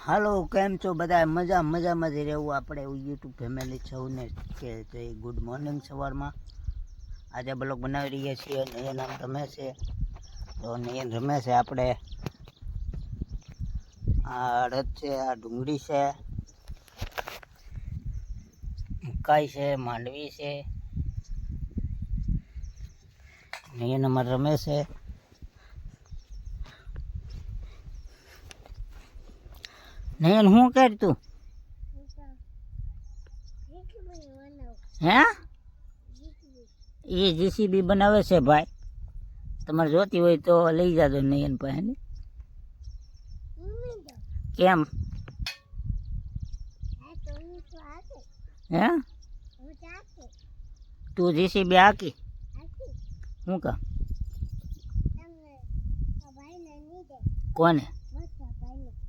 હાલો, કેમ છો બધા? મજામાં જ રહેવું. આપણે યુટ્યુબ ફેમિલી સૌને કે જય ગુડ મોર્નિંગ સવારમાં. આજે બ્લોગ બનાવી રહ્યા છીએ. નયન નામ રમે છે, તો નયન રમે છે. આપણે આ અડદ છે, આ ડુંગળી છે, મકાઈ છે, માંડવી છે. નયન અમારે રમે છે. નયન શું કર તું? હે? એ જીસીબી બનાવે છે ભાઈ. તમારે જોતી હોય તો લઈ જાજો નયન પાસે. કેમ? હે? તું જીસીબી હાકી? શું કામ? કોને?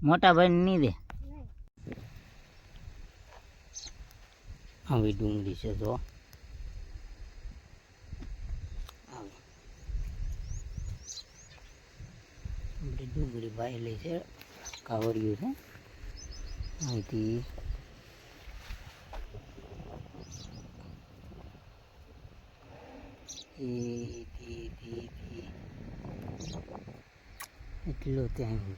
મોટા ભાઈ નહીં દે. આવી ડુંગળી છે તો આપણી ડુંગળી વાયેલી છે, કાવડિયું છે. અહીંથી એટલો ત્યાં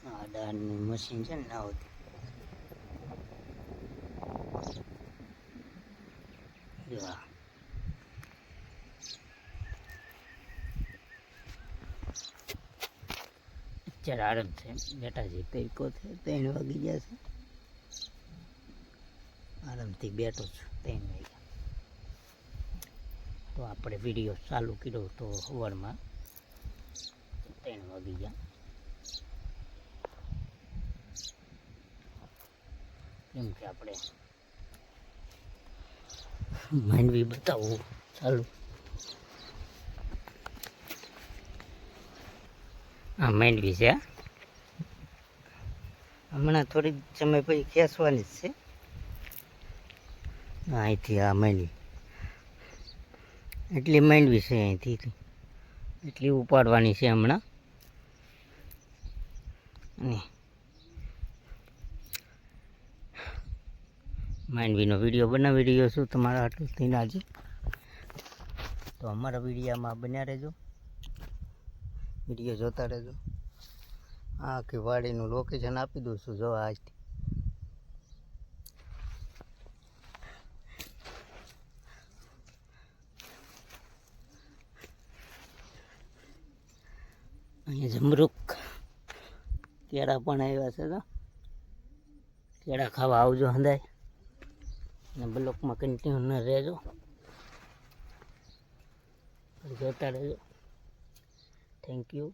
આ દાળની મશીન છે ને ના હોતી. અત્યારે આરંભ છે બેટાજી તરીકો છે. 3 વાગી ગયા છે. આરામથી બેઠો છું 3 વાગ્યા. તો આપણે વિડીયો ચાલુ કર્યો તો સવારમાં 3 વાગી ગયા. કેમ કે આપણે માંડવી બતાવવું ચાલુ. આ માંડવી છે. હમણાં થોડીક સમય પછી ખેંચવાની જ છે. અહીંથી આ માંડવી એટલી માંડવી છે, અહીંથી એટલી ઉપાડવાની છે હમણાં. માંડવીનો વિડીયો બનાવી રહ્યો છું તમારા આટલું થઈને આજે. તો અમારા વિડીયામાં બન્યા રહેજો, વિડીયો જોતા રહેજો. આખી વાડીનું લોકેશન આપી દઉં છું. જો આજથી અહીંયા જમરૂક કેળા પણ આવ્યા છે. તો કેળા ખાવા આવજો હંધાય, અને બ્લોકમાં કન્ટિન્યુ ન રહેજો, જોતા રહેજો. Thank you.